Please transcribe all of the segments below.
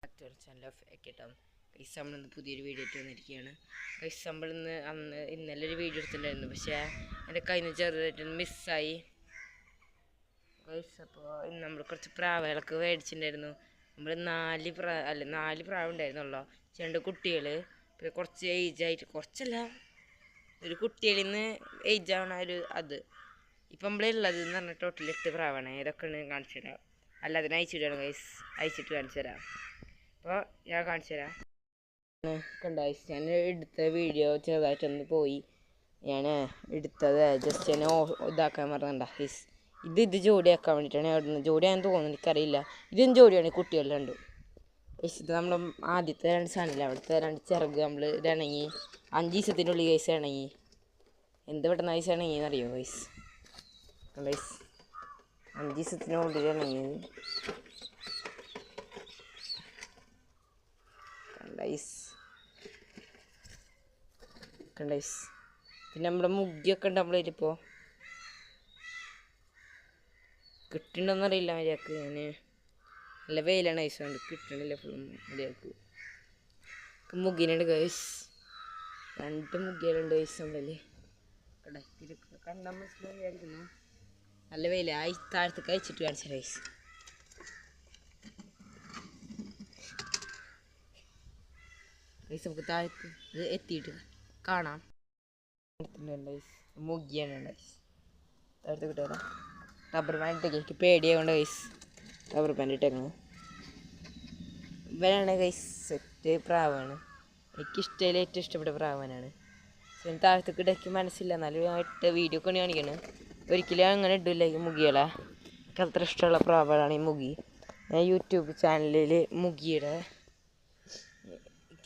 Actor channel of എക്കട്ടം guys നമ്മളിന്ന് പുതിയൊരു video ഇട്ട് വന്നിരിക്കുകയാണ്. ഗൈസ് നമ്മളിന്ന് ഇന്നലെ ഒരു വീഡിയോ എടുത്തിട്ടുണ്ടായിരുന്നു, പക്ഷേ എൻ്റെ കയ്യിൽ നിന്ന് ചെറുതായിട്ടൊന്ന് മിസ്സായി ഗൈസ്. അപ്പോൾ ഇന്ന് നമ്മൾ കുറച്ച് പ്രാവുകളൊക്കെ മേടിച്ചിട്ടുണ്ടായിരുന്നു. നമ്മൾ നാല് പ്രാവ് ഉണ്ടായിരുന്നുള്ളൂ. രണ്ട് കുട്ടികൾ, പിന്നെ കുറച്ച് ഏജായിട്ട്, കുറച്ചല്ല ഒരു കുട്ടികളിൽ നിന്ന് ഏജ് ആവണ അത് ഇപ്പം നമ്മളുള്ളത് എന്ന് പറഞ്ഞാൽ ടോട്ടൽ 8 പ്രാവാണ്. ഏതൊക്കെയാണ് കാണിച്ചു തരാം, അല്ല അതിന് അയച്ചിട്ടാണ് ഗൈസ്, അയച്ചിട്ട് കാണിച്ചു തരാം. അപ്പോൾ ഞാൻ കാണിച്ചു തരാം. കണ്ട ഗൈസ്, ഞാൻ എടുത്ത വീഡിയോ ചെറുതായിട്ടൊന്ന് പോയി. ഞാൻ എടുത്തത് ജസ്റ്റ് എന്നെ ഇതാക്കാൻ പറഞ്ഞണ്ട ഗൈസ്. ഇത് ജോഡിയാക്കാൻ വേണ്ടിയിട്ടാണ്. എവിടെ നിന്ന് ജോഡിയാണെന്ന് തോന്നുന്നു, എനിക്കറിയില്ല. ഇതും ജോഡിയാണ്, കുട്ടികൾ രണ്ടും ഗൈസ്. ഇത് നമ്മൾ ആദ്യത്തെ 2 സാധനമില്ല, അവിടുത്തെ 2 ചിറക് നമ്മൾ ഇണങ്ങി 5 ദിവസത്തിൻ്റെ ഉള്ളിൽ ഗൈസ് ഇണങ്ങി. എന്ത് പെട്ടെന്ന് ഗൈസ് ഇണങ്ങിയെന്നറിയോ ഗൈസ്? ഗൈസ് 5 ദിവസത്തിനുള്ളിൽ ഇണങ്ങിയത് കണ്ടൈസ്. പിന്നെ നമ്മുടെ മുഗ്ഗിയൊക്കെ ഉണ്ട് നമ്മളിപ്പോൾ. കിട്ടുന്നുണ്ടോന്നറിയില്ല മര്യാദക്ക്. ഞാൻ നല്ല വെയിലാണ് ഐസ് കൊണ്ട് കിട്ടണില്ല ഫുള്ളും മര്യാദക്ക്. മുഗ്ഗിനുണ്ട് ഗൈസ്, 2 മുഗ്ഗികളുണ്ട് ഗൈസ് നമ്മളിൽ. കണ്ടാൽ മനസ്സിലായിരിക്കുന്നു. നല്ല വെയില. താഴത്ത് കഴിച്ചിട്ട് കാണിച്ച ഗൈസ്. ഗൈസ് നമുക്ക് താഴത്ത് ഇത് എത്തിയിട്ട് കാണാം. മുഗ്ഗിയാണ് ഗൈസ്. താഴത്ത് കിട്ടാ റബ്ബർ ബാൻഡ് ഇട്ടേക്ക്. എനിക്ക് പേടിയായതുകൊണ്ട് ഗൈസ് റബ്ബർ ബാൻഡ് ഇട്ടേക്കുന്നത്. ഇവനാണ് ഗൈസ് സെറ്റ് പ്രാവാണ്. എനിക്കിഷ്ടയിൽ ഏറ്റവും ഇഷ്ടപ്പെട്ട പ്രാവാനാണ്. താഴത്തേക്ക് ഇടയ്ക്ക് മനസ്സില്ല, എന്നാലും ഞാൻ ഇട്ട വീഡിയോ ഒക്കെ കാണിക്കണം. ഒരിക്കലും അങ്ങനെ ഇടില്ല ഈ മുഗികളെ. എനിക്ക് അത്ര ഇഷ്ടമുള്ള പ്രാവാണ് ഈ മുഗി. ഞാൻ യൂട്യൂബ് ചാനലിൽ മുഗിയുടെ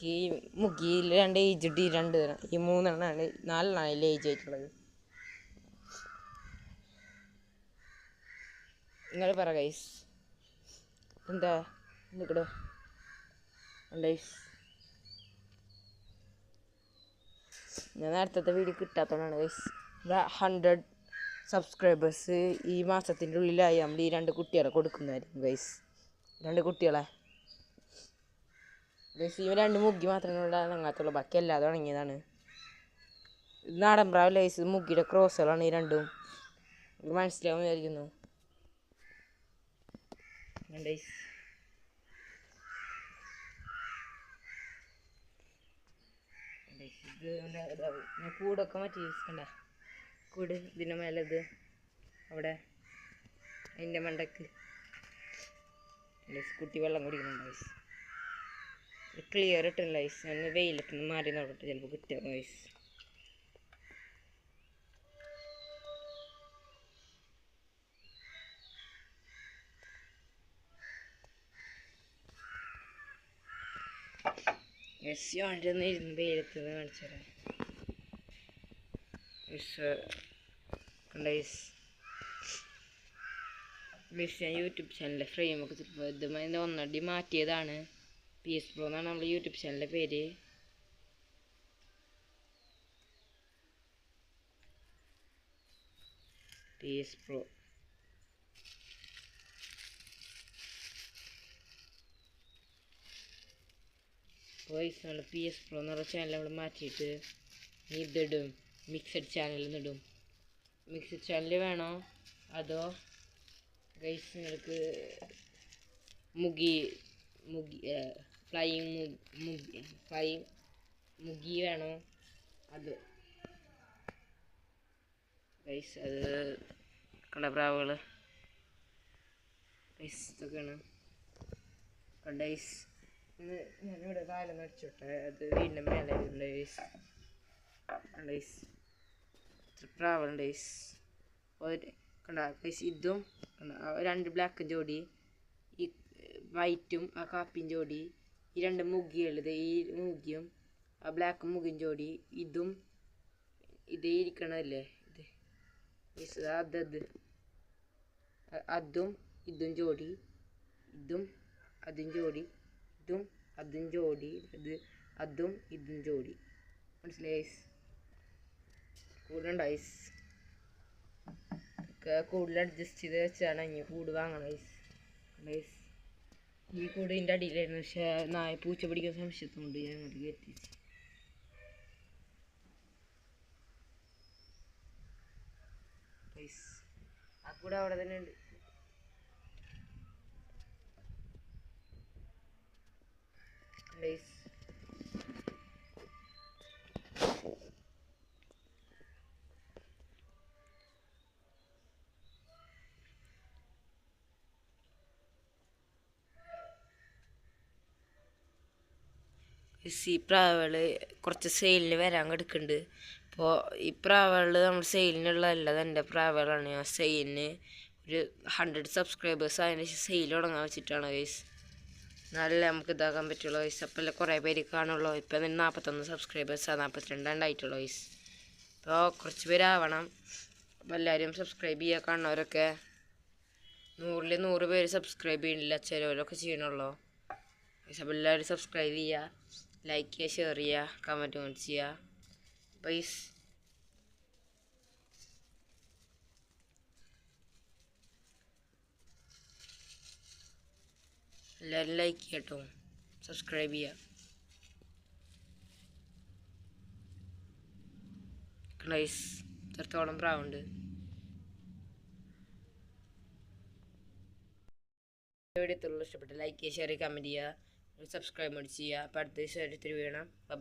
ഈ മുഗിയിൽ 2 ഏജ് ഉണ്ട്. 3 4 ഏജ് ആയിട്ടുള്ളത്. നിങ്ങൾ പറ ഗൈസ്, എന്താ നിൽക്കടോ ഗൈസ്. ഞാൻ നേരത്തെ വീഡിയോ കിട്ടാത്തതുകൊണ്ടാണ് ഗൈസ്. 100 സബ്സ്ക്രൈബേഴ്സ് ഈ മാസത്തിൻ്റെ ഉള്ളിലായി നമ്മൾ ഈ 2 കുട്ടികളെ കൊടുക്കുന്നതായിരിക്കും ഗൈസ്. 2 കുട്ടികളെ ഗൈസ്. ഈ 2 മുഗ്ഗി മാത്രമേ ഇണങ്ങാത്തുള്ളൂ, ബാക്കി എല്ലാതും ഉണങ്ങിയതാണ്. നാടൻ പ്രാവില്ല ഗൈസ്, മുഗ്ഗിയുടെ ക്രോസുകളാണ് ഈ 2ഉം. മനസ്സിലാവും വിചാരിക്കുന്നു ഗൈസ്. ഇത് ഞാൻ കൂടൊക്കെ മാറ്റി കണ്ട കൂട് ഇതിൻ്റെ മേലെ ഇത് അവിടെ അതിൻ്റെ മണ്ടക്ക് കുട്ടി വെള്ളം കുടിക്കുന്നുണ്ട് ഗൈസ്. ക്ലിയർ ഇട്ടില്ല ഗൈസ്. ഞാൻ വെയിലത്തുനിന്ന് മാറി നോക്കട്ടെ, ചിലപ്പോൾ കിട്ടും ഗൈസ്. യെസ് വേണ്ടിയൊന്ന് ഇരുന്ന് വെയിലത്തുനിന്ന് കാണിച്ചു തരാം ഗൈസ്. ഞാൻ യൂട്യൂബ് ചാനലിലെ ഫ്രെയിമൊക്കെ ചിലപ്പോൾ ഇതുമായി ഒന്നടി മാറ്റിയതാണ്. PS Pro എന്നാണ് നമ്മുടെ യൂട്യൂബ് ചാനലിൻ്റെ പേര്. PS Pro. വോയിസ് നമ്മൾ PS Pro എന്ന് പറഞ്ഞ ചാനൽ നമ്മൾ മാറ്റിയിട്ട് ഇതിടും, മിക്സഡ് ചാനലിൽ നിന്നിടും. മിക്സഡ് ചാനൽ വേണോ അതോ ഗൈസ് നിങ്ങൾക്ക് ഫ്ലൈയിങ് മുഗി വേണോ അത് ഗൈസ്. അത് കണ്ട പ്രാവുകൾ ഗൈസ്, ഇതൊക്കെയാണ് കണ്ടൈസ്. ഞാനിവിടെ കാലം അടിച്ചോട്ടെ, അത് വീടിൻ്റെ മേലെ ഉണ്ട് ഗൈസ്. കണ്ടൈസ് പ്രാവുണ്ട് ഗൈസ്. കണ്ട ഗൈസ്, ഇതും 2 ബ്ലാക്കും ജോഡി, ഈ വൈറ്റും ആ കാപ്പിയും ജോഡി, ഈ 2 മുഗികളുടെ ഈ മുഗിയും ആ ബ്ലാക്കും മുഗിയും ജോഡി, ഇതും ഇതേ ഇരിക്കണല്ലേ ഇത് അതും ഇതും ജോഡി, ഇതും അതും ജോഡി, ഇതും അതും ജോഡി, അതും ഇതും ജോഡി. മനസ്സിലായി ഗൈസ്? കൂടുണ്ട് ഗൈസ്. കൂടുതൽ അഡ്ജസ്റ്റ് ചെയ്ത് വെച്ചാണ് ഇനി കൂട് വാങ്ങണം ഗൈസ്. ഈ കൂട് ഇതിൻ്റെ അടിയിലായിരുന്നു. പക്ഷേ നായ പൂച്ച പിടിക്കുന്ന സംശയത്തുകൊണ്ട് ഞാൻ അങ്ങോട്ട് എത്തിച്ചു. ആ കൂടെ അവിടെ തന്നെ ഉണ്ട്. ഈ പ്രാവുകൾ കുറച്ച് സെയിലിന് വരാൻ കിടക്കുന്നുണ്ട്. അപ്പോൾ ഈ പ്രാവുകൾ നമ്മൾ സെയിലിനുള്ളതല്ല, അതെൻ്റെ പ്രാവുകളാണ്. ഞാൻ സെയിലിന് ഒരു 100 സബ്സ്ക്രൈബേഴ്സ് അതിന് സെയിൽ തുടങ്ങാൻ വെച്ചിട്ടാണ് ഗൈസ്. നല്ല നമുക്ക് ഇതാക്കാൻ പറ്റുള്ളൂ ഗൈസ്. അപ്പോൾ കുറേ പേര് കാണുള്ളൂ. ഇപ്പം അതിന് 41 സബ്സ്ക്രൈബേഴ്സാണ്, 42 ആയിട്ടുള്ളൂ ഗൈസ്. അപ്പോൾ കുറച്ച് പേരാവണം. അപ്പോൾ എല്ലാവരും സബ്സ്ക്രൈബ് ചെയ്യുക. കാണുന്നവരൊക്കെ 100ൽ 100 പേര് സബ്സ്ക്രൈബ് ചെയ്യണില്ല, ചിലവരൊക്കെ ചെയ്യണുള്ളൂ ഗൈസ്. അപ്പോൾ എല്ലാവരും സബ്സ്ക്രൈബ് ചെയ്യുക, ലൈക്ക് ചെയ്യുക, ഷെയർ ചെയ്യുക, കമൻറ്റ് ചെയ്യുക ഗൈസ്. എല്ലാവരും ലൈക്ക് ചെയ്യട്ടോ, സബ്സ്ക്രൈബ് ചെയ്യുക ഗൈസ്. ഇത്രത്തോളം പ്രാവുണ്ട്. വീഡിയോ ഇഷ്ടപ്പെട്ട ലൈക്ക് ചെയ്യുക, ഷെയർ ചെയ്യുക, കമൻറ്റ് ചെയ്യുക, സബ്സ്ക്രൈബ് ചെയ്യുക. അപ്പോൾ അടുത്ത ദിവസം വീണം. ബൈ.